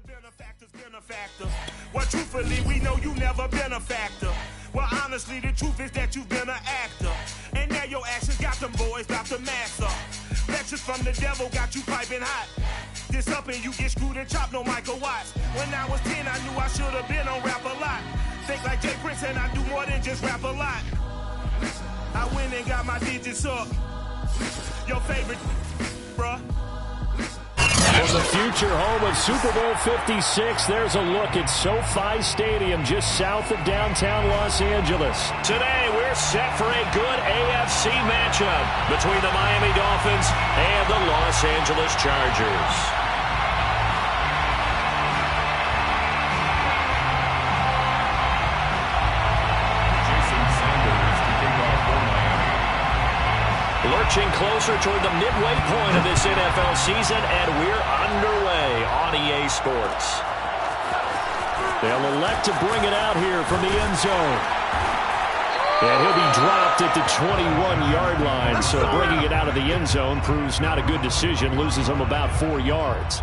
Benefactor. Well, truthfully, we know you never been a factor. Well, honestly, the truth is that you've been an actor. And now your actions got them boys about to mass up. Lectures from the devil got you piping hot. This up and you get screwed and chopped, no Michael Watts. When I was 10, I knew I should have been on Rap a Lot. Think like Jay Prince and I do more than just rap a lot. I went and got my digits up. Your favorite, bruh. From the future home of Super Bowl 56, there's a look at SoFi Stadium just south of downtown Los Angeles. Today, we're set for a good AFC matchup between the Miami Dolphins and the Los Angeles Chargers. Lurching closer toward the midway point of this NFL season, and we're underway on EA Sports. They'll elect to bring it out here from the end zone. And he'll be dropped at the 21-yard line, so bringing it out of the end zone proves not a good decision, loses him about 4 yards.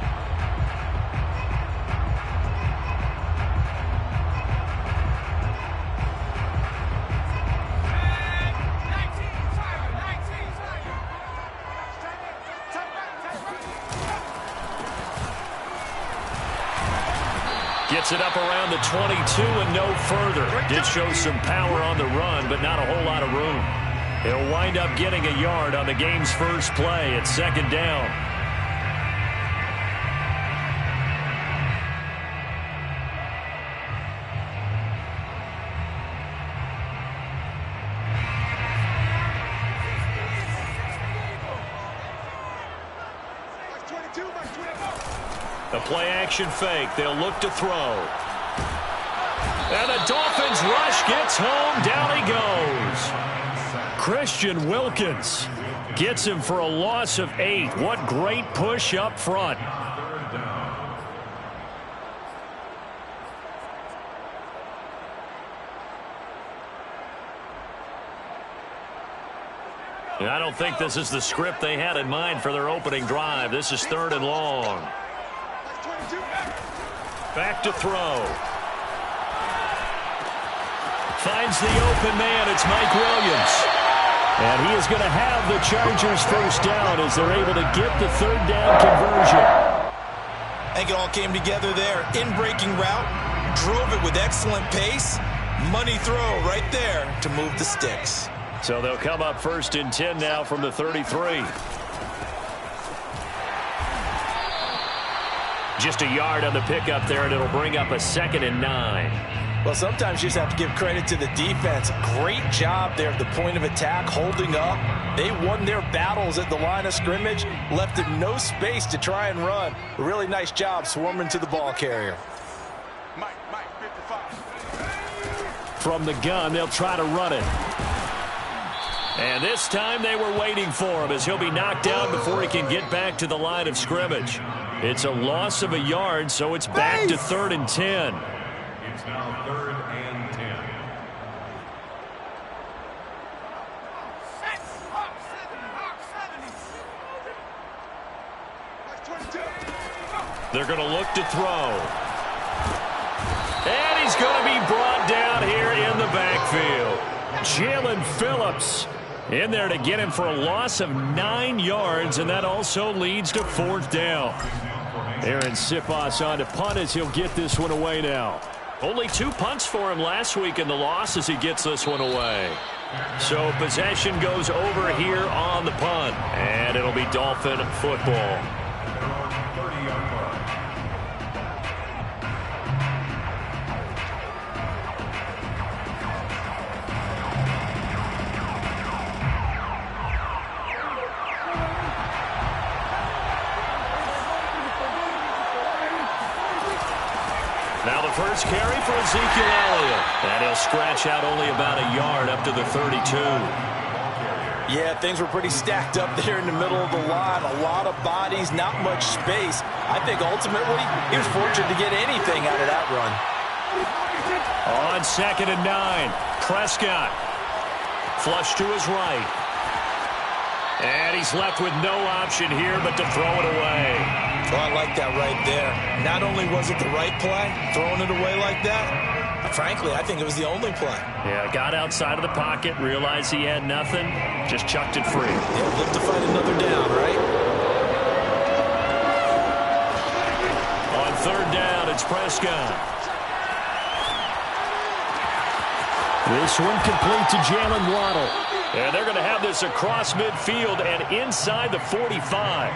Gets it up around the 22 and no further. Did show some power on the run, but not a whole lot of room. He'll wind up getting a yard on the game's first play at second down. A play-action fake. They'll look to throw. And the Dolphins rush gets home. Down he goes. Christian Wilkins gets him for a loss of 8. What great push up front. And I don't think this is the script they had in mind for their opening drive. This is 3rd and long. Back to throw. Finds the open man. It's Mike Williams. And he is going to have the Chargers first down as they're able to get the 3rd down conversion. I think it all came together there. In-breaking route. Drove it with excellent pace. Money throw right there to move the sticks. So they'll come up 1st and 10 now from the 33. Just a yard on the pickup there, and it'll bring up a 2nd and 9. Well, sometimes you just have to give credit to the defense. Great job there at the point of attack, holding up. They won their battles at the line of scrimmage, left them no space to try and run. A really nice job swarming to the ball carrier. Mike, 55. From the gun, they'll try to run it. And this time they were waiting for him as he'll be knocked down before he can get back to the line of scrimmage. It's a loss of a yard, so it's back to 3rd and 10. It's now 3rd and 10. They're going to look to throw. And he's going to be brought down here in the backfield. Jalen Phillips in there to get him for a loss of 9 yards, and that also leads to 4th down. Aaron Siposs on to punt as he'll get this one away now. Only 2 punts for him last week in the loss as he gets this one away. So possession goes over here on the punt, and it'll be Dolphin football. Now the first carry for Ezekiel Elliott. And he'll scratch out only about a yard up to the 32. Yeah, things were pretty stacked up there in the middle of the line. A lot of bodies, not much space. I think ultimately he was fortunate to get anything out of that run. On 2nd and 9, Prescott. Flush to his right. And he's left with no option here but to throw it away. Well, I like that right there. Not only was it the right play, throwing it away like that, frankly, I think it was the only play. Yeah, got outside of the pocket, realized he had nothing, just chucked it free. Yeah, live to fight another down, right? On third down, it's Prescott. This one complete to Jalen Waddle. And they're going to have this across midfield and inside the 45.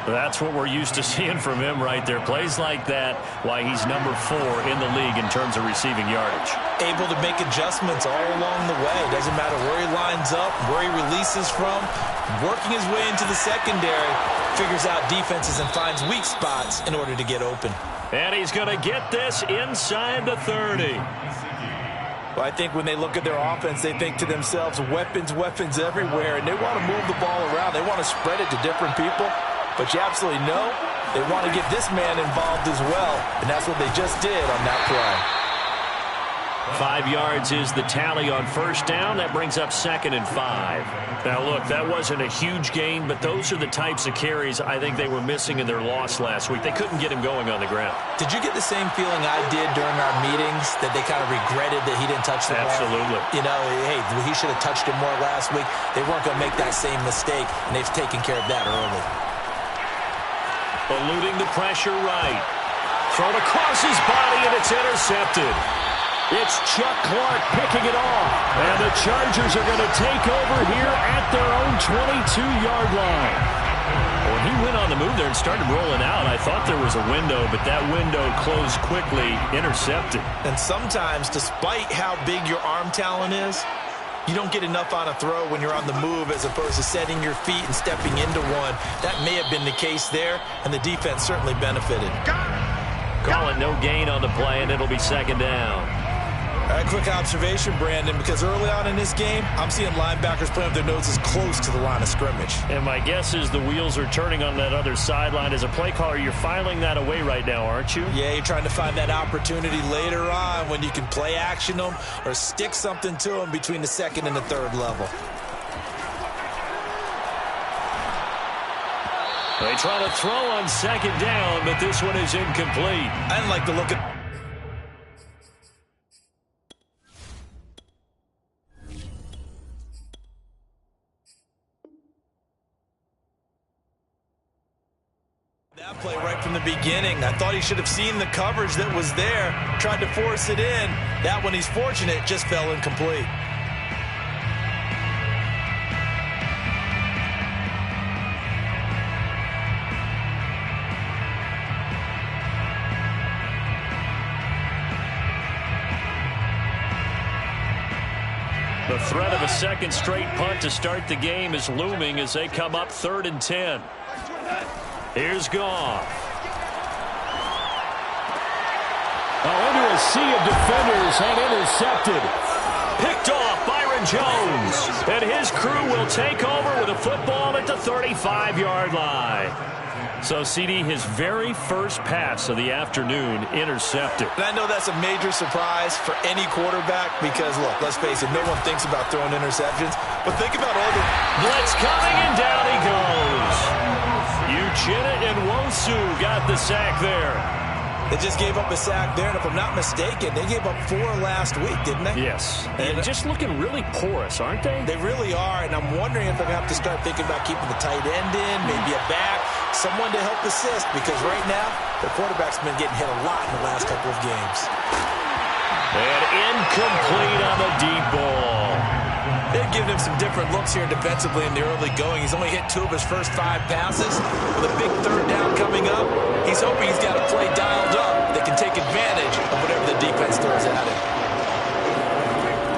That's what we're used to seeing from him right there. Plays like that, why he's number 4 in the league in terms of receiving yardage. Able to make adjustments all along the way. Doesn't matter where he lines up, where he releases from. Working his way into the secondary, figures out defenses and finds weak spots in order to get open. And he's going to get this inside the 30. Well, I think when they look at their offense, they think to themselves, weapons, weapons everywhere, and they want to move the ball around. They want to spread it to different people. But you absolutely know they want to get this man involved as well, and that's what they just did on that play. 5 yards is the tally on first down. That brings up 2nd and 5. Now, look, that wasn't a huge gain, but those are the types of carries I think they were missing in their loss last week. They couldn't get him going on the ground. Did you get the same feeling I did during our meetings, that they kind of regretted that he didn't touch the ball? Absolutely. You know, hey, he should have touched it more last week. They weren't going to make that same mistake, and they've taken care of that early. Eluding the pressure right. Thrown across his body, and it's intercepted. It's Chuck Clark picking it off. And the Chargers are going to take over here at their own 22-yard line. When he went on the move there and started rolling out, I thought there was a window, but that window closed quickly, intercepted. And sometimes, despite how big your arm talent is, you don't get enough on a throw when you're on the move as opposed to setting your feet and stepping into one. That may have been the case there, and the defense certainly benefited. Call it no gain on the play, and it'll be 2nd down. All right, quick observation, Brandon, because early on in this game, I'm seeing linebackers playing with their noses close to the line of scrimmage. And my guess is the wheels are turning on that other sideline. As a play caller, you're filing that away right now, aren't you? Yeah, you're trying to find that opportunity later on when you can play action them or stick something to them between the 2nd and the 3rd level. They try to throw on 2nd down, but this one is incomplete. I didn't like the look at... that play right from the beginning. I thought he should have seen the coverage that was there, tried to force it in. That one, he's fortunate, just fell incomplete. The threat of a 2nd straight punt to start the game is looming as they come up 3rd and 10. Here's Goff. Into a sea of defenders and intercepted. Picked off Byron Jones. And his crew will take over with a football at the 35-yard line. So, CD, his very first pass of the afternoon intercepted. And I know that's a major surprise for any quarterback because, look, let's face it, no one thinks about throwing interceptions. But think about all the... blitz coming, and down he goes. Uchenna Nwosu got the sack there. They just gave up a sack there, and if I'm not mistaken, they gave up 4 last week, didn't they? Yes. And just looking really porous, aren't they? They really are, and I'm wondering if they're going to have to start thinking about keeping the tight end in, maybe a back, someone to help assist, because right now, their quarterback's been getting hit a lot in the last couple of games. And incomplete on the deep ball. They've given him some different looks here defensively in the early going. He's only hit 2 of his first 5 passes. With a big 3rd down coming up, he's hoping he's got a play dialed up that can take advantage of whatever the defense throws at him.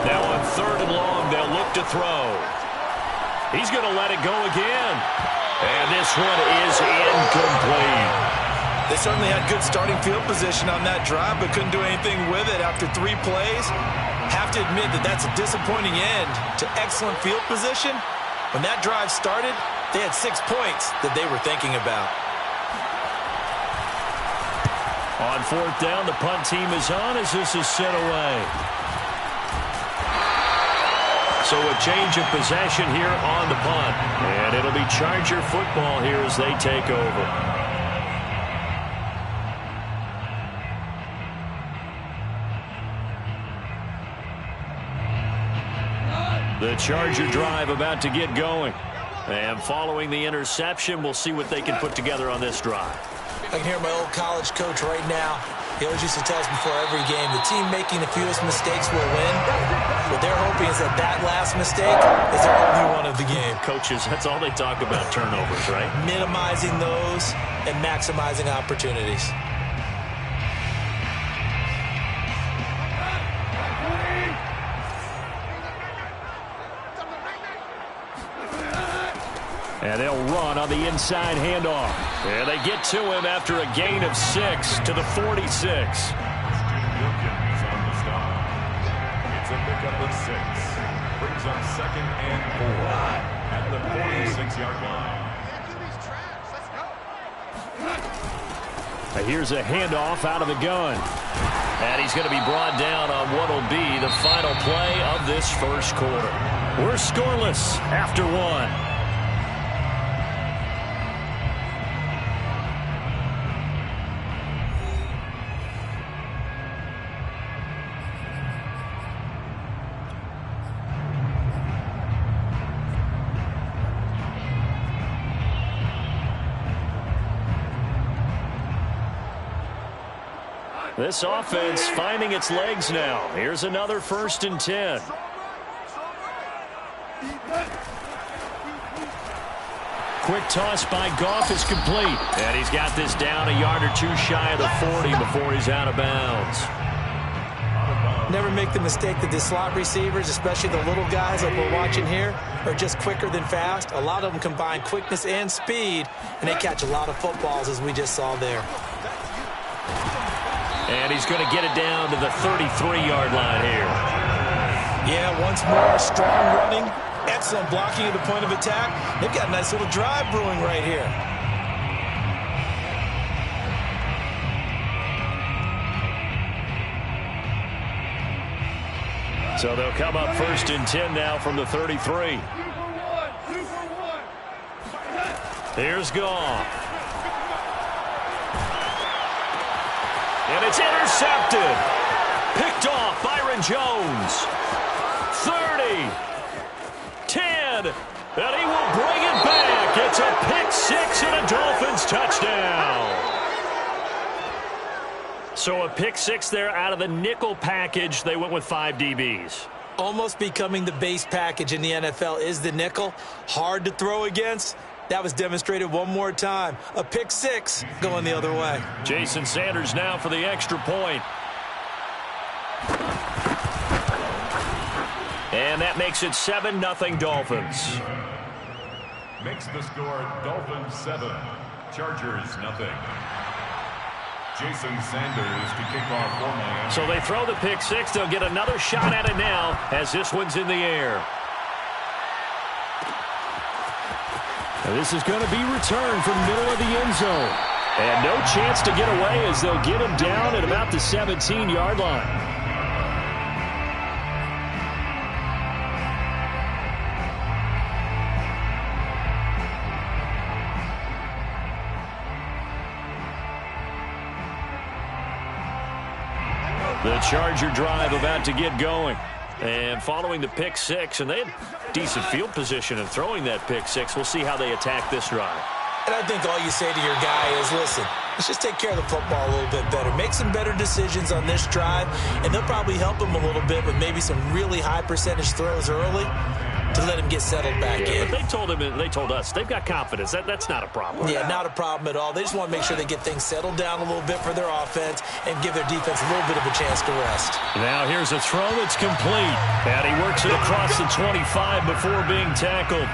Now on 3rd and long, they'll look to throw. He's going to let it go again. And this one is incomplete. They certainly had good starting field position on that drive, but couldn't do anything with it after 3 plays. Have to admit that that's a disappointing end to excellent field position. When that drive started, they had 6 points that they were thinking about. On 4th down, the punt team is on as this is sent away. So a change of possession here on the punt. And it'll be Charger football here as they take over. The Charger drive about to get going. And following the interception, we'll see what they can put together on this drive. I can hear my old college coach right now. He always used to tell us before every game, the team making the fewest mistakes will win. What they're hoping is that that last mistake is their only one of the game. Coaches, that's all they talk about, turnovers, right? Minimizing those and maximizing opportunities. And they'll run on the inside handoff. And they get to him after a gain of 6 to the 46. Wilkins on the stop. It's a pickup of 6. Brings up 2nd and 4 at the 46-yard line. Here's a handoff out of the gun. And he's going to be brought down on what will be the final play of this first quarter. We're scoreless after 1. This offense finding its legs now. Here's another 1st and 10. Quick toss by Goff is complete. And he's got this down a yard or 2 shy of the 40 before he's out of bounds. Never make the mistake that the slot receivers, especially the little guys that we're watching here, are just quicker than fast. A lot of them combine quickness and speed, and they catch a lot of footballs, as we just saw there. And he's going to get it down to the 33-yard line here. Yeah, once more, strong running, excellent blocking at the point of attack. They've got a nice little drive brewing right here. So they'll come up 1st and 10 now from the 33. Here's Goff. And it's intercepted. Picked off Byron Jones. 30. 10. And he will bring it back. It's a pick-6 and a Dolphins touchdown. So a pick-6 there out of the nickel package. They went with 5 DBs. Almost becoming the base package in the NFL is the nickel. Hard to throw against. That was demonstrated one more time. A pick-6 going the other way. Jason Sanders now for the extra point. And that makes it 7-0 Dolphins. Makes the score Dolphins 7, Chargers 0. Jason Sanders to kick off for Miami. So they throw the pick-6. They'll get another shot at it now as this one's in the air. And this is going to be returned from middle of the end zone. And no chance to get away as they'll get him down at about the 17-yard line. The Charger drive about to get going. And following the pick-6, and they had decent field position in throwing that pick-6. We'll see how they attack this drive. And I think all you say to your guy is, listen, let's just take care of the football a little bit better. Make some better decisions on this drive, and they'll probably help him a little bit with maybe some really high percentage throws early to let him get settled back in. But they told us they've got confidence. That's not a problem. Yeah, not a problem at all. They just want to make sure they get things settled down a little bit for their offense and give their defense a little bit of a chance to rest. Now here's a throw that's complete. And he works it across the 25 before being tackled.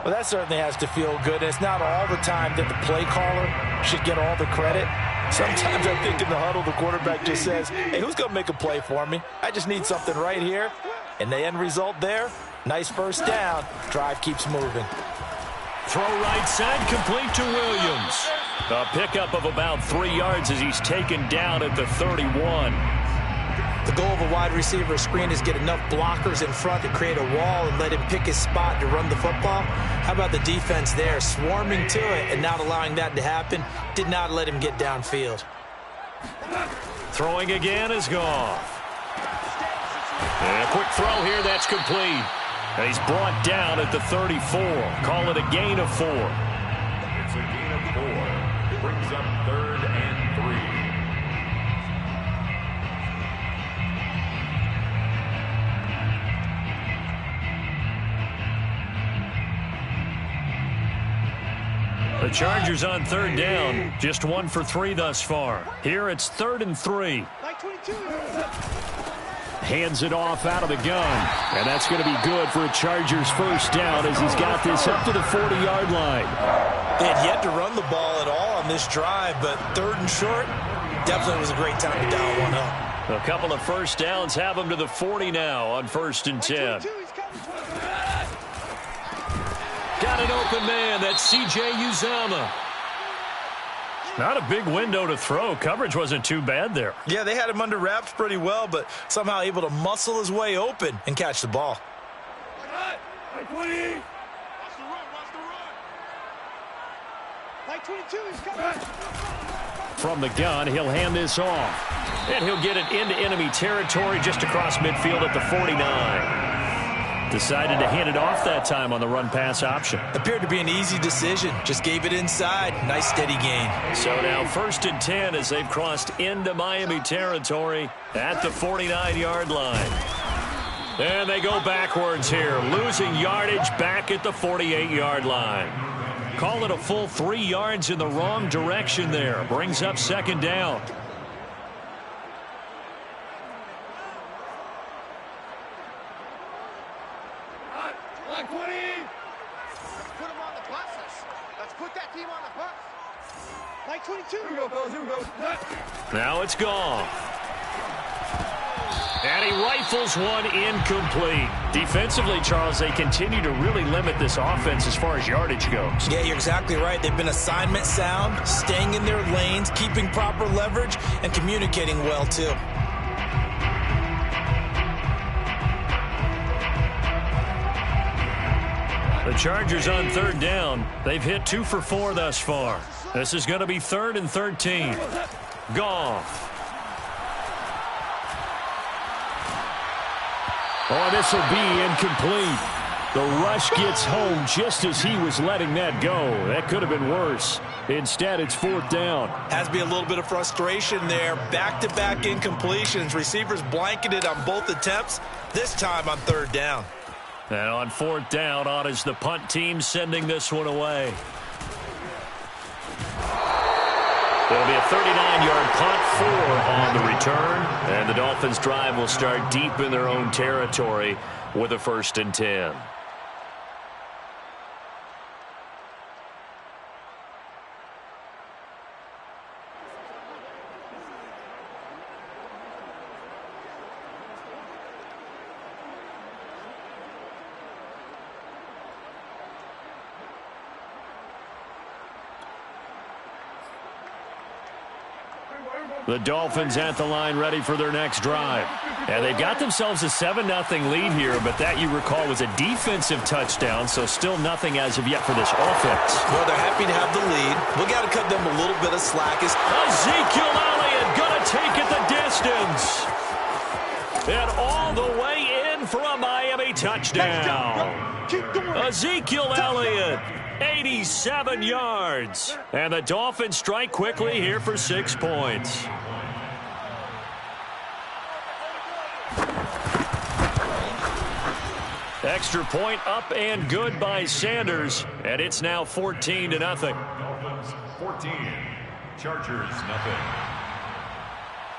Well, that certainly has to feel good. And it's not all the time that the play caller should get all the credit. Sometimes I think in the huddle, the quarterback just says, hey, who's going to make a play for me? I just need something right here. And the end result there, nice first down. Drive keeps moving. Throw right side, complete to Williams. A pickup of about 3 yards as he's taken down at the 31. The goal of a wide receiver screen is get enough blockers in front to create a wall and let him pick his spot to run the football. How about the defense there, swarming to it and not allowing that to happen? Did not let him get downfield. Throwing again is Goff. And a quick throw here, that's complete. And he's brought down at the 34. Call it a gain of 4. It's a gain of 4. It brings up 3rd and 3. The Chargers on 3rd down, just 1 for 3 thus far. Here it's 3rd and 3. Hands it off out of the gun. And that's going to be good for a Chargers first down as he's got this up to the 40-yard line. They had yet to run the ball at all on this drive, but 3rd and short, definitely was a great time to dial one up. A couple of first downs have them to the 40 now on 1st and 10. Got an open man. That's C.J. Uzomah. Not a big window to throw. Coverage wasn't too bad there. Yeah, they had him under wraps pretty well, but somehow able to muscle his way open and catch the ball. From the gun, he'll hand this off. And he'll get it into enemy territory just across midfield at the 49. Decided to hand it off that time on the run-pass option. Appeared to be an easy decision. Just gave it inside. Nice steady gain. So now 1st and 10 as they've crossed into Miami territory at the 49-yard line. And they go backwards here, losing yardage back at the 48-yard line. Call it a full 3 yards in the wrong direction there. Brings up 2nd down. Now it's gone. And he rifles one incomplete. Defensively, Charles, they continue to really limit this offense as far as yardage goes. Yeah, you're exactly right. They've been assignment sound, staying in their lanes, keeping proper leverage, and communicating well, too. The Chargers on 3rd down. They've hit 2 for 4 thus far. This is going to be 3rd and 13. Goff. Oh, this will be incomplete. The rush gets home just as he was letting that go. That could have been worse. Instead, it's 4th down. Has to be a little bit of frustration there. Back-to-back incompletions. Receivers blanketed on both attempts, this time on 3rd down. And on 4th down, on is the punt team sending this one away. It'll be a 39-yard punt, 4 on the return. And the Dolphins' drive will start deep in their own territory with a 1st and 10. The Dolphins at the line ready for their next drive. And they've got themselves a 7-0 lead here, but that, you recall, was a defensive touchdown, so still nothing as of yet for this offense. Well, they're happy to have the lead. We got to cut them a little bit of slack. Ezekiel Elliott going to take it the distance. And all the way in for a Miami touchdown. Ezekiel Elliott, 87 yards. And the Dolphins strike quickly here for 6 points. Extra point up and good by Sanders. And it's now 14-0. Dolphins 14, Chargers nothing.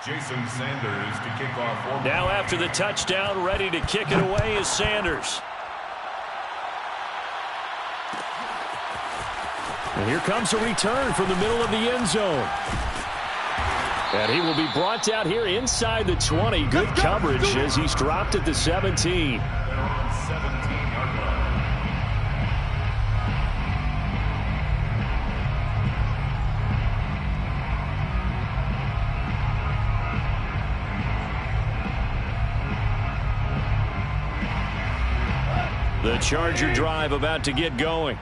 Jason Sanders to kick off. Now after the touchdown, ready to kick it away is Sanders. And here comes a return from the middle of the end zone. And he will be brought down here inside the 20. Good coverage as he's dropped at the 17. 17-yard line. The Charger drive about to get going.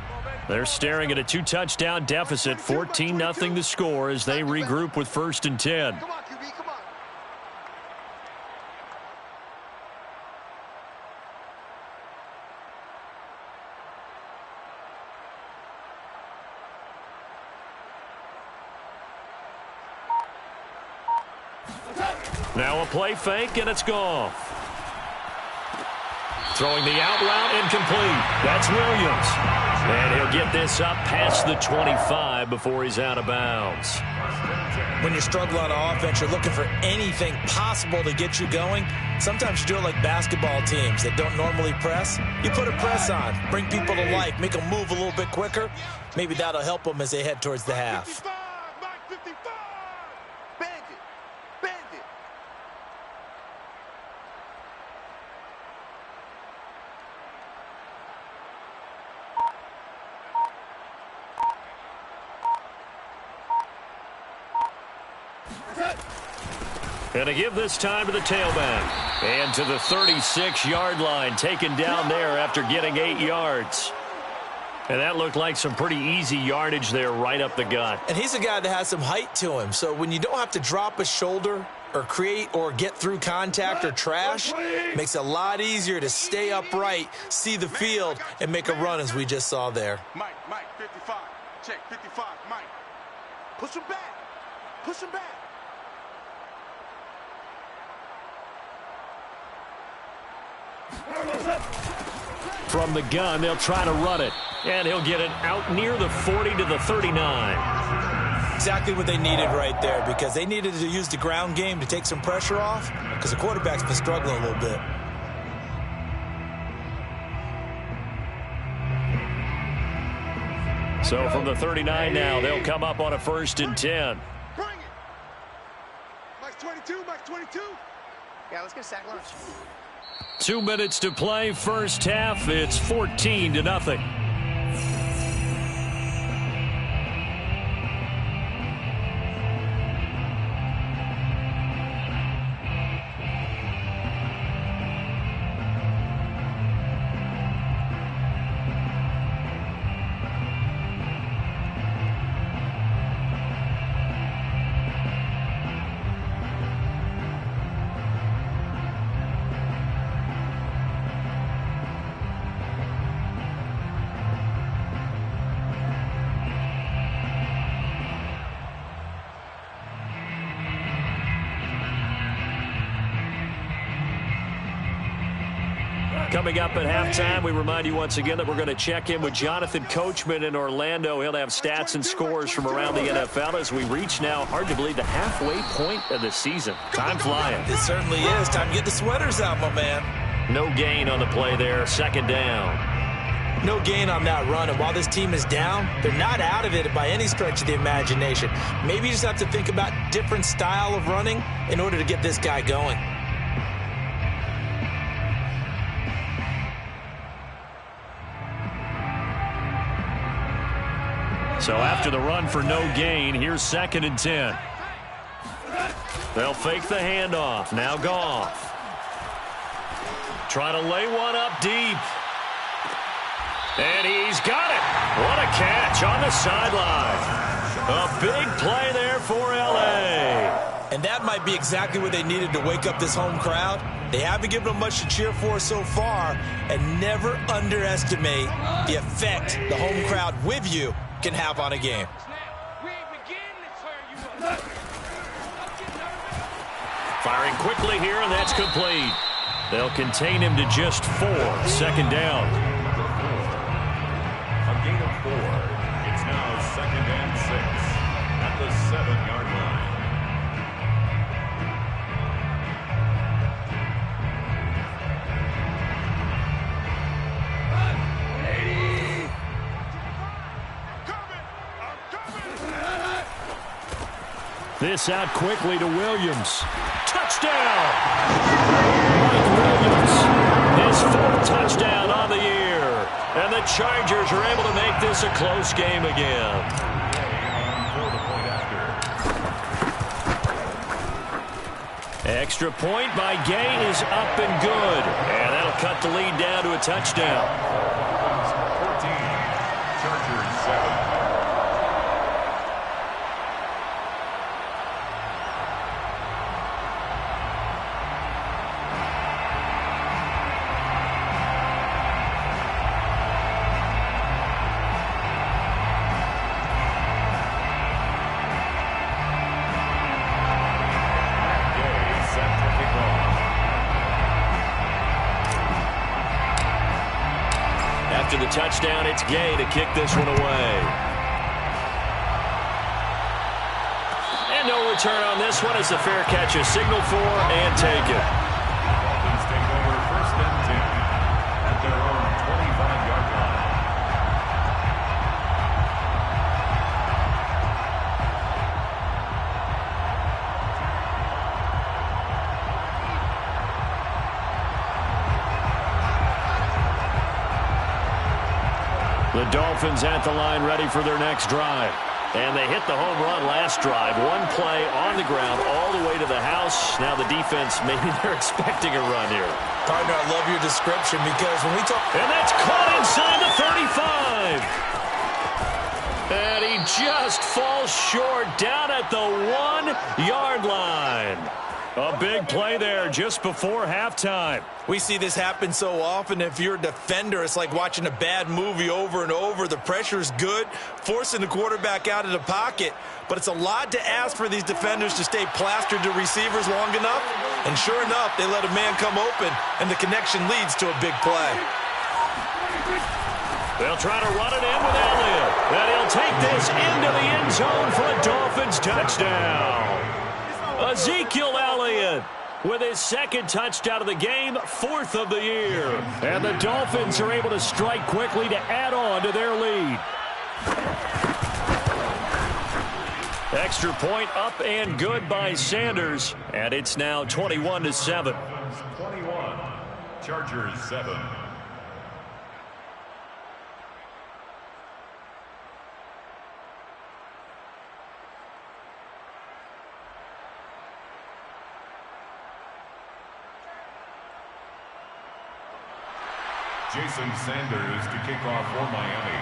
They're staring at a 2-touchdown deficit, 14-0 the score as they regroup with 1st and 10. Now a play fake, and it's Goff. Throwing the out route, incomplete. That's Williams. And he'll get this up past the 25 before he's out of bounds. When you struggle on offense, you're looking for anything possible to get you going. Sometimes you do it like basketball teams that don't normally press. You put a press on, bring people to life, make them move a little bit quicker. Maybe that'll help them as they head towards the half. 55, Mike 55. Bandit. Bandit. And to give this time to the tailback. And to the 36-yard line, taken down there after getting 8 yards. And that looked like some pretty easy yardage there right up the gut. And he's a guy that has some height to him. So when you don't have to drop a shoulder or create or get through contact or trash, makes it a lot easier to stay upright, see the field, and make a run as we just saw there. Mike, 55. Check, 55, Mike. Push him back. Push him back. From the gun, they'll try to run it. And he'll get it out near the 40 to the 39. Exactly what they needed right there, because they needed to use the ground game to take some pressure off, because the quarterback's been struggling a little bit. So from the 39 now, they'll come up on a 1st and 10. Bring it. Mike's 22, Mike's 22. Yeah, let's get a sack lunch. 2 minutes to play, first half. It's 14-0. Coming up at halftime, we remind you once again that we're going to check in with Jonathan Coachman in Orlando. He'll have stats and scores from around the NFL as we reach now, hard to believe, the halfway point of the season. Time flying. It certainly is. Time to get the sweaters out, my man. No gain on the play there, 2nd down. No gain on that run, and while this team is down, they're not out of it by any stretch of the imagination. Maybe you just have to think about different style of running in order to get this guy going. So after the run for no gain, here's 2nd and 10. They'll fake the handoff. Now Goff. Try to lay one up deep. And he's got it. What a catch on the sideline. A big play there for L.A. And that might be exactly what they needed to wake up this home crowd. They haven't given them much to cheer for so far, and never underestimate the effect the home crowd with you can have on a game. Firing quickly here, and that's complete. They'll contain him to just 4. 2nd down. A gain of 4. It's now 2nd and 6 at the 7-yard line. This out quickly to Williams. Touchdown! Mike Williams, his 4th touchdown on the year. And the Chargers are able to make this a close game again. Extra point by Gay is up and good. And that'll cut the lead down to a touchdown. 14, Chargers 7. Set after the touchdown, it's Gay to kick this one away. And no return on this one as the fair catch is signaled for and taken. Dolphins take over 1st and 10 at their own 25-yard line. The Dolphins at the line ready for their next drive. And they hit the home run last drive. One play on the ground all the way to the house. Now the defense, maybe they're expecting a run here. Partner, I love your description because when we talk... And that's caught inside the 35. And he just falls short down at the 1-yard line. A big play there just before halftime. We see this happen so often. If you're a defender, it's like watching a bad movie over and over. The pressure's good, forcing the quarterback out of the pocket. But it's a lot to ask for these defenders to stay plastered to receivers long enough. And sure enough, they let a man come open, and the connection leads to a big play. They'll try to run it in with Elliott. And he'll take this into the end zone for a Dolphins touchdown. Ezekiel Elliott with his 2nd touchdown of the game, 4th of the year. And the Dolphins are able to strike quickly to add on to their lead. Extra point up and good by Sanders. And it's now 21-7. 21, Chargers 7. Jason Sanders to kick off for Miami.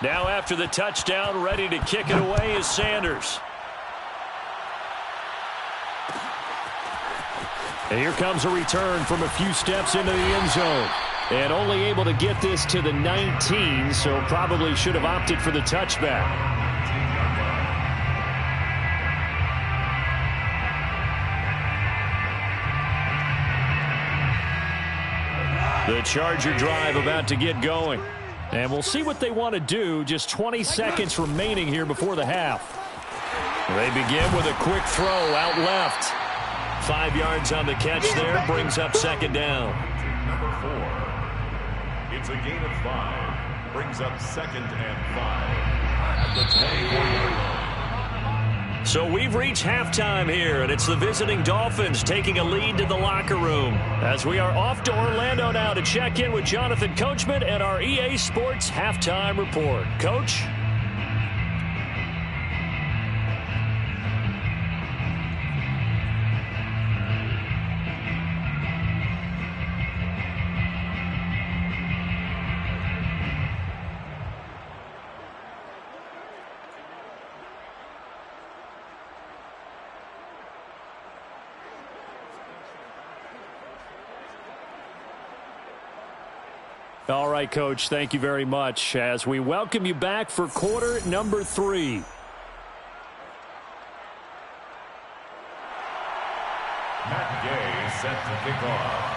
Now after the touchdown, ready to kick it away is Sanders. And here comes a return from a few steps into the end zone. And only able to get this to the 19, so probably should have opted for the touchback. The Charger drive about to get going. And we'll see what they want to do. Just 20 seconds remaining here before the half. They begin with a quick throw out left. 5 yards on the catch there. Brings up 2nd down. Number 4. It's a gain of 5. Brings up 2nd and 5. At the 24-yard line. So we've reached halftime here, and it's the visiting Dolphins taking a lead to the locker room. As we are off to Orlando now to check in with Jonathan Coachman and our EA Sports Halftime Report. Coach? All right, Coach, thank you very much as we welcome you back for quarter number 3. Matt Gay is set to kick off.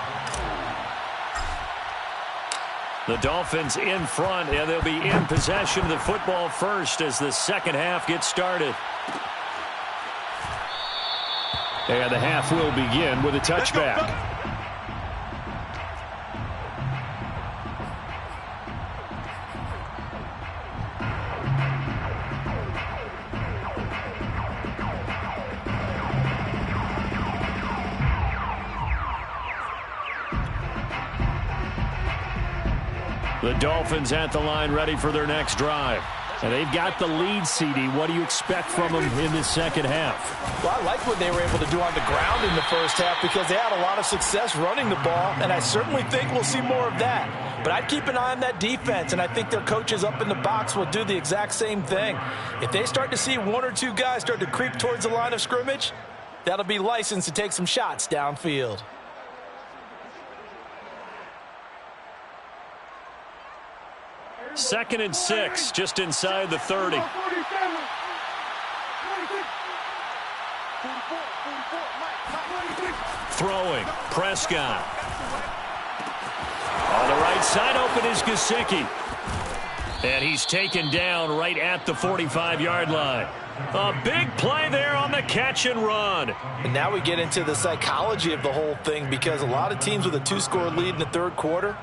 The Dolphins in front, and they'll be in possession of the football first as the 2nd half gets started. And the half will begin with a touchback. The Dolphins at the line ready for their next drive. And they've got the lead, CD. What do you expect from them in this 2nd half? Well, I like what they were able to do on the ground in the 1st half because they had a lot of success running the ball, and I certainly think we'll see more of that. But I'd keep an eye on that defense, and I think their coaches up in the box will do the exact same thing. If they start to see 1 or 2 guys start to creep towards the line of scrimmage, that'll be licensed to take some shots downfield. Second and 6, just inside the 30. Throwing, Prescott. On the right side, open is Gesicki. And he's taken down right at the 45-yard line. A big play there on the catch and run. And now we get into the psychology of the whole thing, because a lot of teams with a 2-score lead in the third quarter,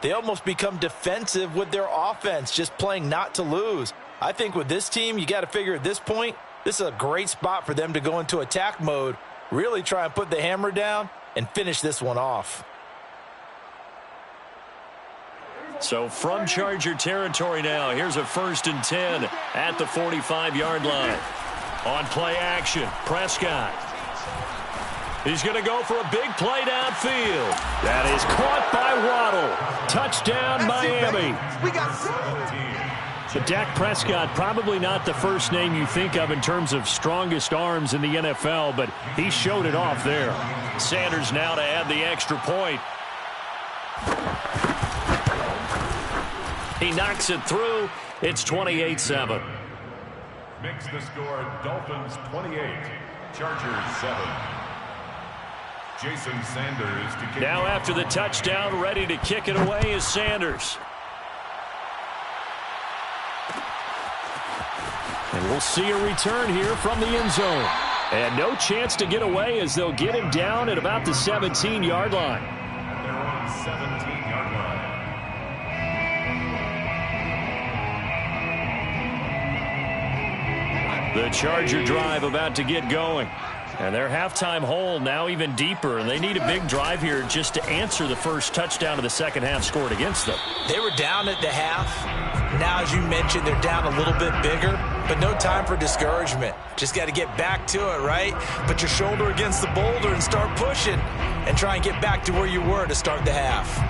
they almost become defensive with their offense, just playing not to lose. I think with this team, you got to figure at this point, this is a great spot for them to go into attack mode, really try and put the hammer down and finish this one off. So from Charger territory now, here's a 1st and 10 at the 45-yard line. On play action, Prescott. He's going to go for a big play downfield. That is caught by Waddle. Touchdown, Miami. We got 17. So Dak Prescott, probably not the first name you think of in terms of strongest arms in the NFL, but he showed it off there. Sanders now to add the extra point. He knocks it through. It's 28-7. Makes the score Dolphins 28, Chargers 7. Jason Sanders to kick. Now after the touchdown, ready to kick it away is Sanders. And we'll see a return here from the end zone. And no chance to get away as they'll get him down at about the 17-yard line. And they're on 17-yard line. The Charger drive about to get going. And their halftime hole now even deeper, and they need a big drive here just to answer the first touchdown of the second half scored against them. They were down at the half. Now, as you mentioned, they're down a little bit bigger, but no time for discouragement. Just got to get back to it, right? Put your shoulder against the boulder and start pushing and try and get back to where you were to start the half.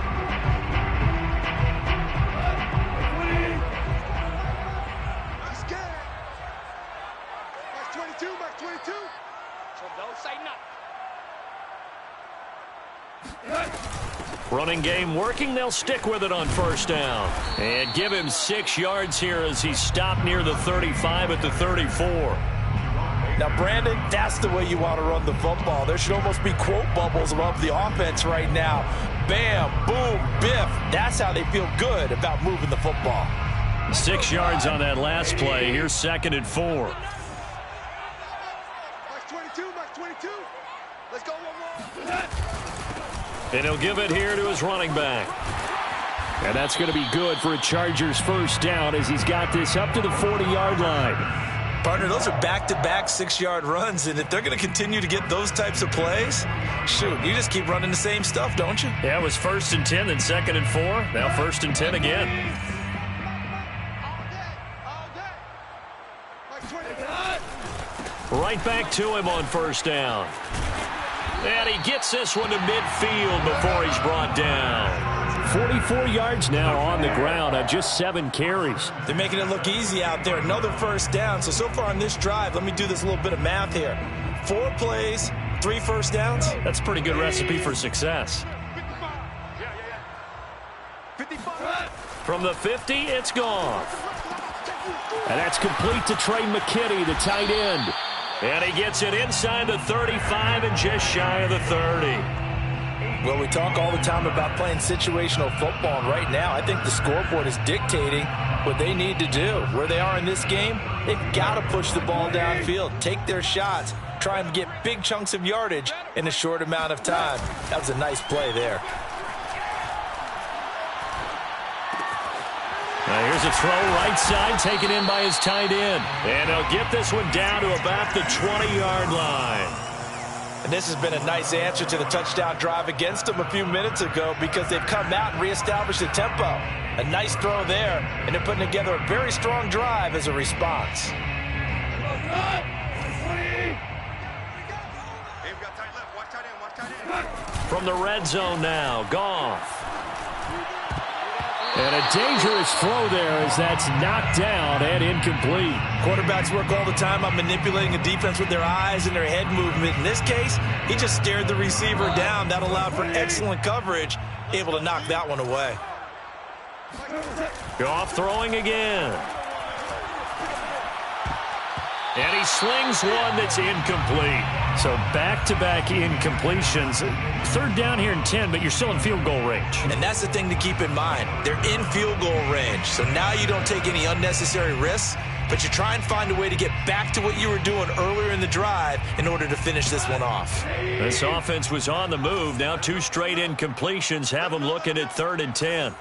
Running game working. They'll stick with it on first down. And give him 6 yards here as he stopped near the 35 at the 34. Now, Brandon, that's the way you want to run the football. There should almost be quote bubbles above the offense right now. Bam, boom, biff. That's how they feel good about moving the football. 6 yards on that last play. Here's 2nd and 4. Max 22, Max 22. Let's go one more. And he'll give it here to his running back. And that's going to be good for a Chargers first down as he's got this up to the 40-yard line. Partner, those are back-to-back 6-yard runs, and if they're going to continue to get those types of plays, shoot, you just keep running the same stuff, don't you? Yeah, it was 1st and 10, then 2nd and 4. Now 1st and 10 again. Right back to him on first down. And he gets this one to midfield before he's brought down. 44 yards now on the ground on just 7 carries. They're making it look easy out there. Another first down. So far on this drive, let me do this little bit of math here. 4 plays, 3 first downs. That's a pretty good recipe for success. 55. From the 50, it's gone. And that's complete to Trey McKinney, the tight end. And he gets it inside the 35 and just shy of the 30. Well, we talk all the time about playing situational football, and right now I think the scoreboard is dictating what they need to do. Where they are in this game, they've got to push the ball downfield, take their shots, try and get big chunks of yardage in a short amount of time. That was a nice play there. Now here's a throw right side taken in by his tight end. And he'll get this one down to about the 20-yard line. And this has been a nice answer to the touchdown drive against them a few minutes ago because they've come out and reestablished the tempo. A nice throw there, and they're putting together a very strong drive as a response. From the red zone now, Goff. And a dangerous throw there as that's knocked down and incomplete. Quarterbacks work all the time on manipulating a defense with their eyes and their head movement. In this case, he just stared the receiver down. That allowed for excellent coverage, able to knock that one away. Goff throwing again. And he slings one that's incomplete. So back-to-back incompletions. Third down here in 10, but you're still in field goal range. And that's the thing to keep in mind. They're in field goal range. So now you don't take any unnecessary risks, but you try and find a way to get back to what you were doing earlier in the drive in order to finish this one off. This offense was on the move. Now 2 straight incompletions have them looking at 3rd and 10.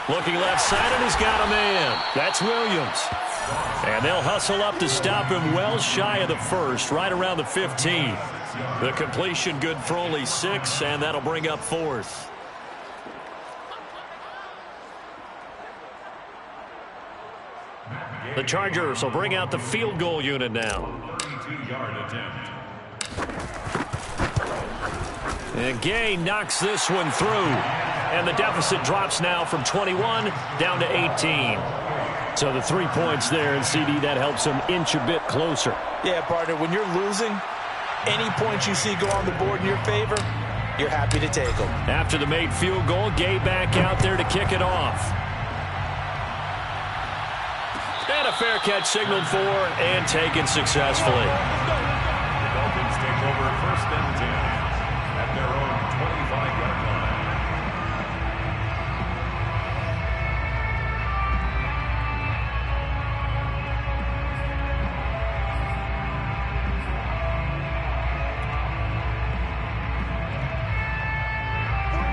Looking left side, and he's got a man. That's Williams. And they'll hustle up to stop him well shy of the first, right around the 15. The completion good for only 6, and that'll bring up 4th. The Chargers will bring out the field goal unit now. 32-yard attempt. And Gay knocks this one through. And the deficit drops now from 21 down to 18. So the 3 points there, and CD, that helps them inch a bit closer. Yeah, partner, when you're losing, any points you see go on the board in your favor, you're happy to take them. After the made field goal, Gay back out there to kick it off. And a fair catch signaled for and taken successfully. The Dolphins take over 1st and 10 at their own 25-yard line.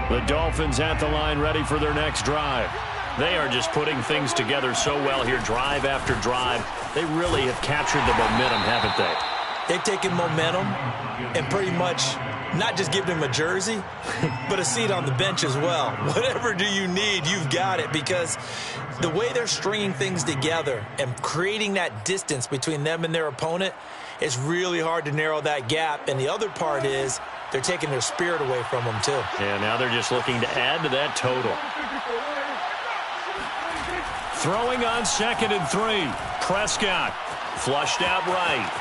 The Dolphins at the line ready for their next drive. They are just putting things together so well here, drive after drive. They really have captured the momentum, haven't they? They've taken momentum and pretty much not just given him a jersey, but a seat on the bench as well. Whatever do you need, you've got it, because the way they're stringing things together and creating that distance between them and their opponent, it's really hard to narrow that gap. And the other part is they're taking their spirit away from them, too. Yeah, now they're just looking to add to that total. Throwing on 2nd and 3. Prescott flushed out right.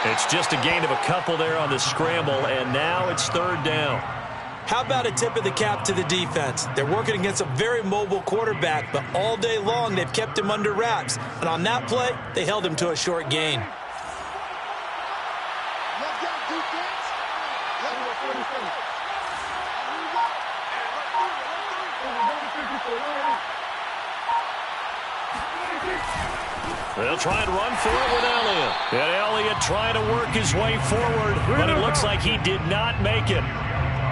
It's just a gain of a couple there on the scramble, and now it's 3rd down. How about a tip of the cap to the defense? They're working against a very mobile quarterback, but all day long they've kept him under wraps. And on that play, they held him to a short gain. They'll try and run for it with Elliott. And Elliott trying to work his way forward, but it looks like he did not make it.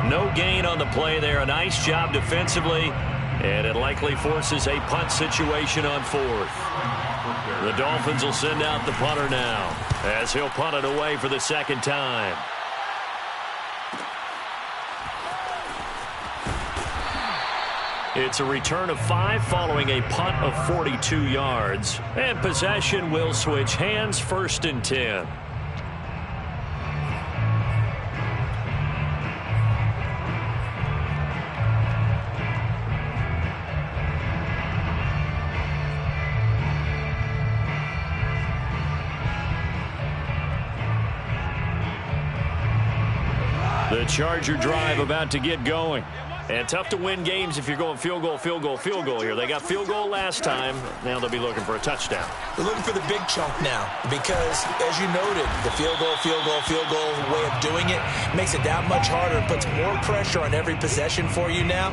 No gain on the play there. A nice job defensively, and it likely forces a punt situation on 4th. The Dolphins will send out the punter now, as he'll punt it away for the 2nd time. It's a return of 5 following a punt of 42 yards. And possession will switch hands, 1st and 10. The Charger drive about to get going. And tough to win games if you're going field goal, field goal, field goal here. They got field goal last time. Now they'll be looking for a touchdown. They're looking for the big chunk now because, as you noted, the field goal way of doing it makes it that much harder and puts more pressure on every possession for you now.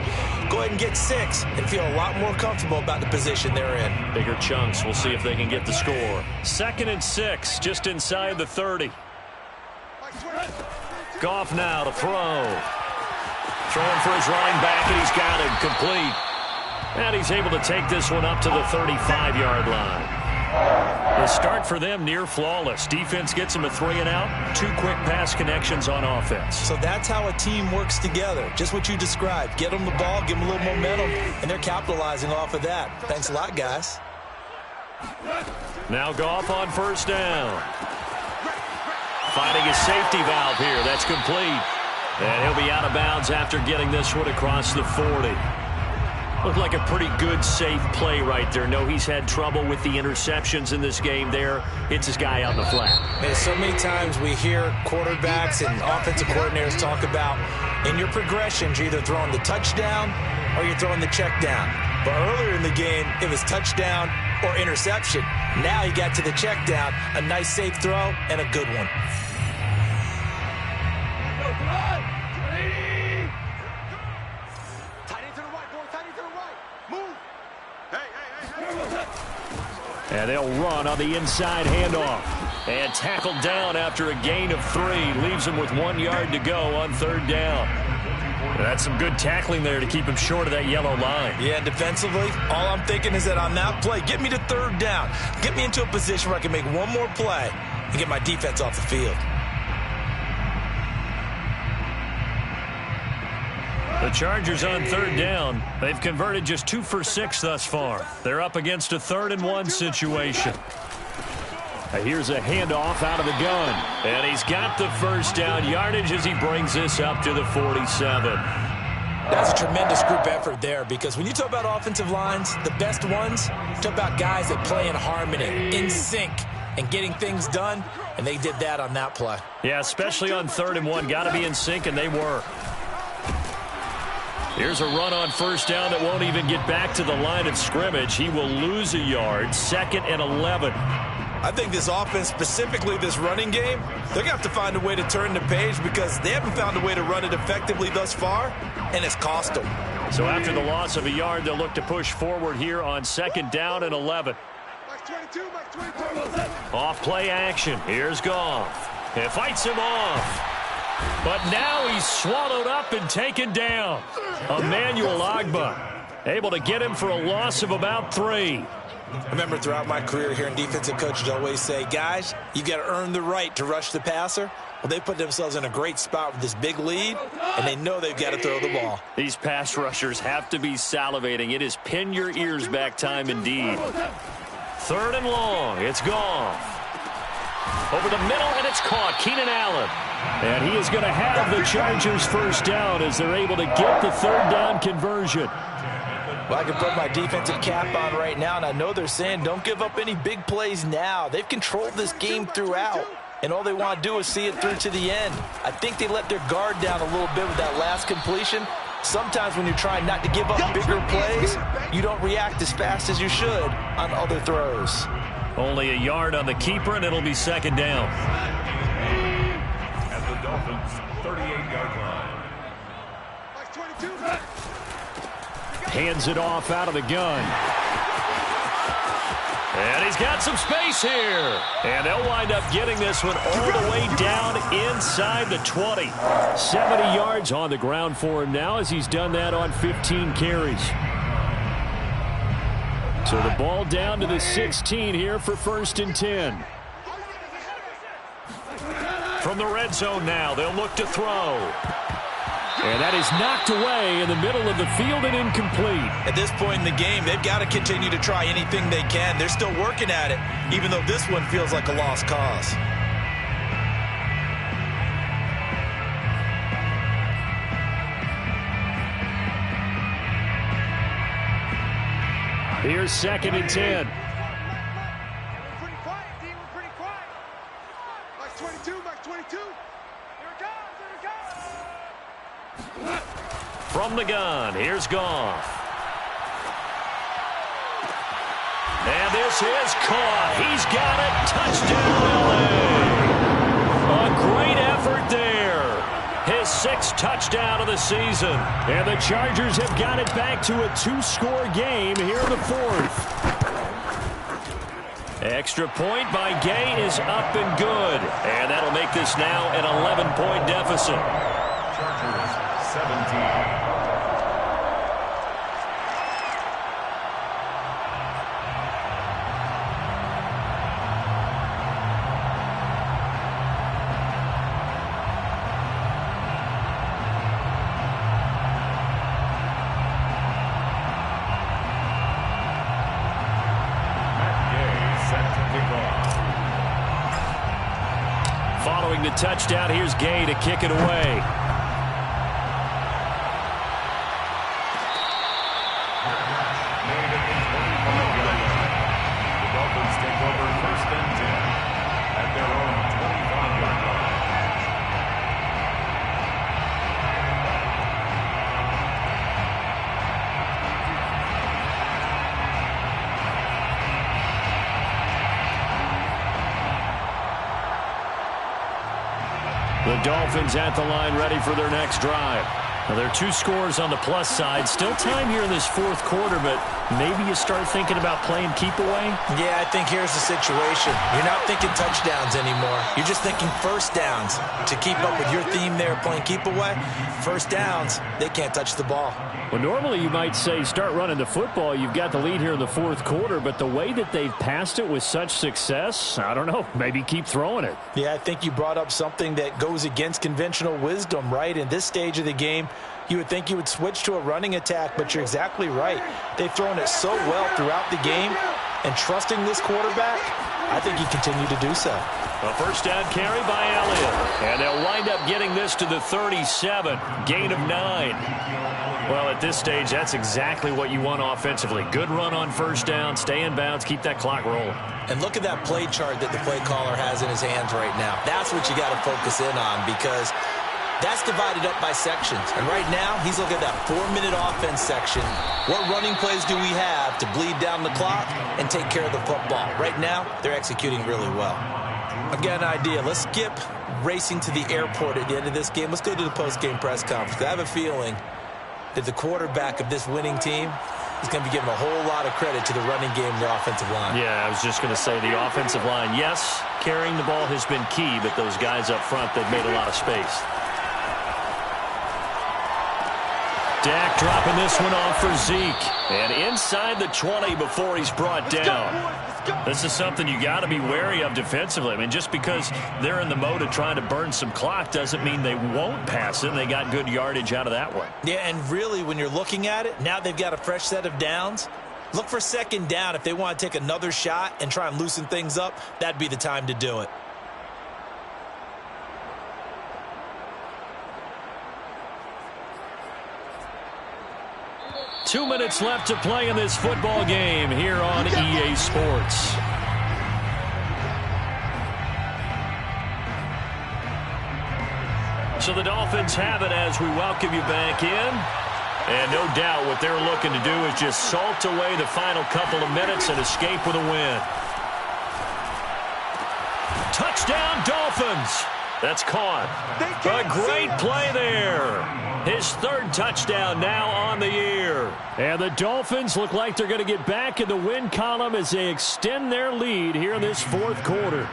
Go ahead and get 6 and feel a lot more comfortable about the position they're in. Bigger chunks. We'll see if they can get the score. 2nd and 6, just inside the 30. Goff now to throw. Throwing for his running back, and he's got him complete. And he's able to take this one up to the 35-yard line. The start for them near flawless. Defense gets him a 3 and out. 2 quick pass connections on offense. So that's how a team works together. Just what you described. Get them the ball, give them a little momentum, and they're capitalizing off of that. Thanks a lot, guys. Now Goff on 1st down. Finding a safety valve here. That's complete. And he'll be out of bounds after getting this one across the 40. Looked like a pretty good, safe play right there. No, he's had trouble with the interceptions in this game there. Hits his guy out in the flat. Man, so many times we hear quarterbacks and offensive coordinators talk about in your progressions, you're either throwing the touchdown or you're throwing the check down. But earlier in the game, it was touchdown or interception. Now he got to the check down, a nice safe throw, and a good one. And they'll run on the inside handoff. And tackled down after a gain of 3. Leaves him with 1 yard to go on 3rd down. That's some good tackling there to keep him short of that yellow line. Yeah, and defensively, all I'm thinking is that on that play, get me to 3rd down. Get me into a position where I can make one more play and get my defense off the field. The Chargers on 3rd down. They've converted just 2 for 6 thus far. They're up against a 3rd and 1 situation. Here's a handoff out of the gun. And he's got the first down yardage as he brings this up to the 47. That's a tremendous group effort there, because when you talk about offensive lines, the best ones, talk about guys that play in harmony, in sync, and getting things done, and they did that on that play. Yeah, especially on 3rd and 1. Got to be in sync, and they were. Here's a run on 1st down that won't even get back to the line of scrimmage. He will lose a yard. 2nd and 11. I think this offense, specifically this running game, they're going to have to find a way to turn the page, because they haven't found a way to run it effectively thus far, and it's cost them. So after the loss of a yard, they'll look to push forward here on 2nd down and 11. Off play action. Here's Goff. It fights him off. But now he's swallowed up and taken down. Emmanuel Ogbah able to get him for a loss of about 3. I remember throughout my career here in defensive coaches always say, guys, you got to earn the right to rush the passer. Well, they put themselves in a great spot with this big lead, and they know they've got to throw the ball. These pass rushers have to be salivating. It is pin your ears back time indeed. 3rd and long. It's Goff. Over the middle, and it's caught. Keenan Allen. And he is going to have the Chargers first down as they're able to get the 3rd down conversion. Well, I can put my defensive cap on right now, and I know they're saying don't give up any big plays now. They've controlled this game throughout, and all they want to do is see it through to the end. I think they let their guard down a little bit with that last completion. Sometimes when you're trying not to give up bigger plays, you don't react as fast as you should on other throws. Only a yard on the keeper, and it'll be 2nd down. At the Dolphins' 38-yard line. Hands it off out of the gun. And he's got some space here. And they'll wind up getting this one all the way down inside the 20. 70 yards on the ground for him now, as he's done that on 15 carries. So the ball down to the 16 here for 1st and 10. From the red zone now, they'll look to throw. And that is knocked away in the middle of the field and incomplete. At this point in the game, they've got to continue to try anything they can. They're still working at it, even though this one feels like a lost cause. Here's 2nd and 10. Pretty quiet, D. We're pretty quiet. Max 22, Max 22. Here it comes, here it comes. From the gun, here's Goff. And this is caught. He's got it. Touchdown, LA. A great effort there. His 6th touchdown of the season. And the Chargers have got it back to a 2-score game here in the 4th. Extra point by Gay is up and good. And that'll make this now an 11-point deficit. Chargers 17. Following the touchdown, here's Gay to kick it away. The Dolphins take over 1st and 10 at their own 25-yard line. Dolphins at the line ready for their next drive. Now, there are 2 scores on the plus side. Still time here in this fourth quarter, but maybe you start thinking about playing keep away? Yeah, I think here's the situation. You're not thinking touchdowns anymore. You're just thinking first downs. To keep up with your theme there, playing keep away, first downs, they can't touch the ball. Well, normally you might say start running the football. You've got the lead here in the fourth quarter, but the way that they've passed it with such success, I don't know, maybe keep throwing it. Yeah, I think you brought up something that goes against conventional wisdom, right? In this stage of the game, you would think you would switch to a running attack, but you're exactly right. They've thrown it so well throughout the game, and trusting this quarterback, I think he continued to do so. A first down carry by Elliott, and they'll wind up getting this to the 37, gain of 9. Well, at this stage, that's exactly what you want offensively. Good run on first down, stay in bounds, keep that clock rolling. And look at that play chart that the play caller has in his hands right now. That's what you got to focus in on, because that's divided up by sections. And right now, he's looking at that 4-minute offense section. What running plays do we have to bleed down the clock and take care of the football? Right now, they're executing really well. I've got an idea. Let's skip racing to the airport at the end of this game. Let's go to the post-game press conference. I have a feeling that the quarterback of this winning team is going to be given a whole lot of credit to the running game and the offensive line. Yeah, I was just going to say the offensive line, yes, carrying the ball has been key, but those guys up front, they've made a lot of space. Dak dropping this one off for Zeke. And inside the 20 before he's brought down. This is something you got to be wary of defensively. I mean, just because they're in the mode of trying to burn some clock doesn't mean they won't pass it. And they got good yardage out of that one. Yeah, and really, when you're looking at it, now they've got a fresh set of downs. Look for second down. If they want to take another shot and try and loosen things up, that'd be the time to do it. Two minutes left to play in this football game here on EA Sports. So the Dolphins have it as we welcome you back in. And no doubt what they're looking to do is just salt away the final couple of minutes and escape with a win. Touchdown, Dolphins! That's caught. A great play there. His third touchdown now on the year. And the Dolphins look like they're going to get back in the win column as they extend their lead here in this fourth quarter.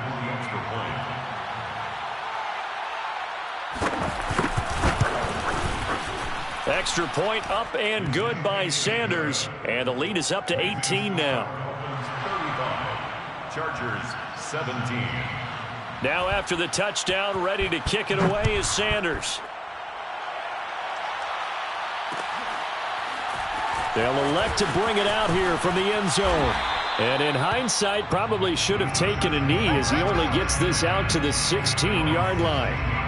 Extra point up and good by Sanders. And the lead is up to 18 now. 35. Chargers 17. Now after the touchdown, ready to kick it away is Sanders. They'll elect to bring it out here from the end zone. And in hindsight, probably should have taken a knee as he only gets this out to the 16-yard line.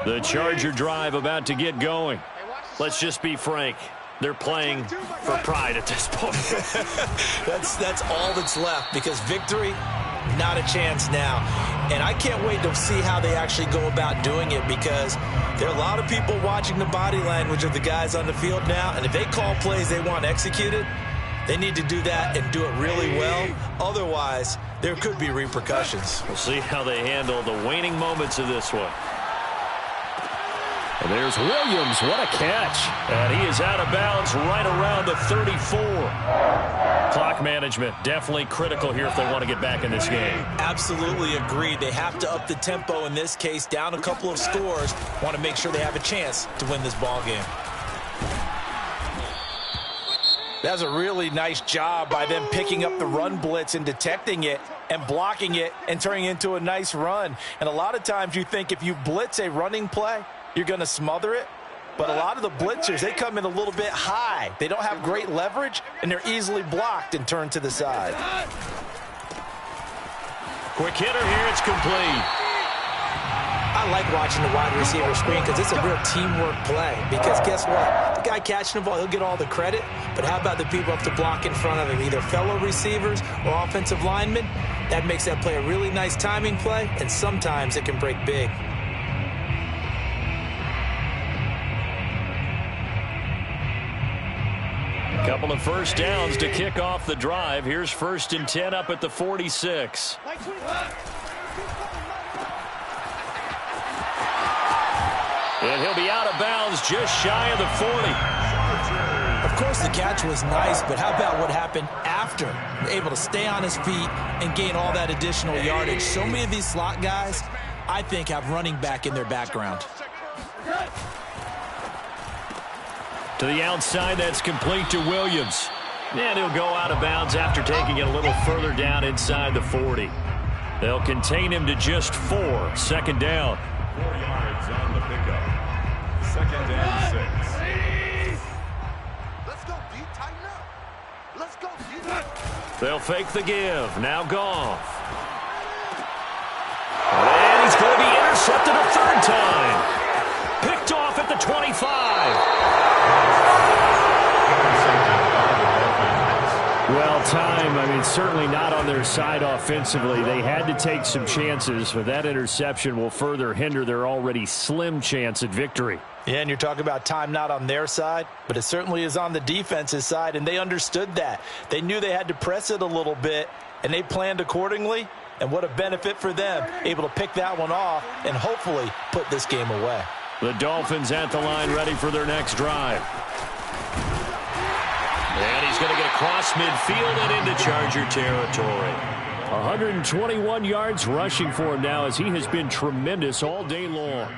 The Charger drive about to get going. Let's just be frank. They're playing for pride at this point. That's all that's left, because victory, not a chance now. And I can't wait to see how they actually go about doing it, because there are a lot of people watching the body language of the guys on the field now, and if they call plays they want executed, they need to do that and do it really well. Otherwise, there could be repercussions. We'll see how they handle the waning moments of this one. And there's Williams. What a catch. And he is out of bounds right around the 34. Clock management definitely critical here if they want to get back in this game. Absolutely agreed. They have to up the tempo in this case, down a couple of scores. Want to make sure they have a chance to win this ball game. That's a really nice job by them picking up the run blitz and detecting it and blocking it and turning it into a nice run. And a lot of times you think if you blitz a running play, you're going to smother it. But a lot of the blitzers, they come in a little bit high. They don't have great leverage, and they're easily blocked and turned to the side. Quick hitter here. It's complete. I like watching the wide receiver screen because it's a real teamwork play. Because guess what? that guy catching the ball, he'll get all the credit. But how about the people up to block in front of him, either fellow receivers or offensive linemen? That makes that play a really nice timing play, and sometimes it can break big. A couple of first downs to kick off the drive. Here's 1st and 10 up at the 46. And he'll be out of bounds just shy of the 40. Of course, the catch was nice, but how about what happened after? Able to stay on his feet and gain all that additional yardage. So many of these slot guys, I think, have running back in their background. To the outside, that's complete to Williams. And he'll go out of bounds after taking it a little further down inside the 40. They'll contain him to just 4. 2nd down. 4 yards on the pickup. 2nd and 6. Let's go, D. Tighten up. Let's go, D. They'll fake the give. Now Goff. And he's going to be intercepted a 3rd time. Picked off at the 25. Well, time, certainly not on their side offensively. They had to take some chances, but that interception will further hinder their already slim chance at victory. Yeah, and you're talking about time not on their side, but it certainly is on the defense's side, and they understood that. They knew they had to press it a little bit, and they planned accordingly, and what a benefit for them, able to pick that one off and hopefully put this game away. The Dolphins at the line ready for their next drive. And he's going to get across midfield and into Charger territory. 121 yards rushing for him now as he has been tremendous all day long.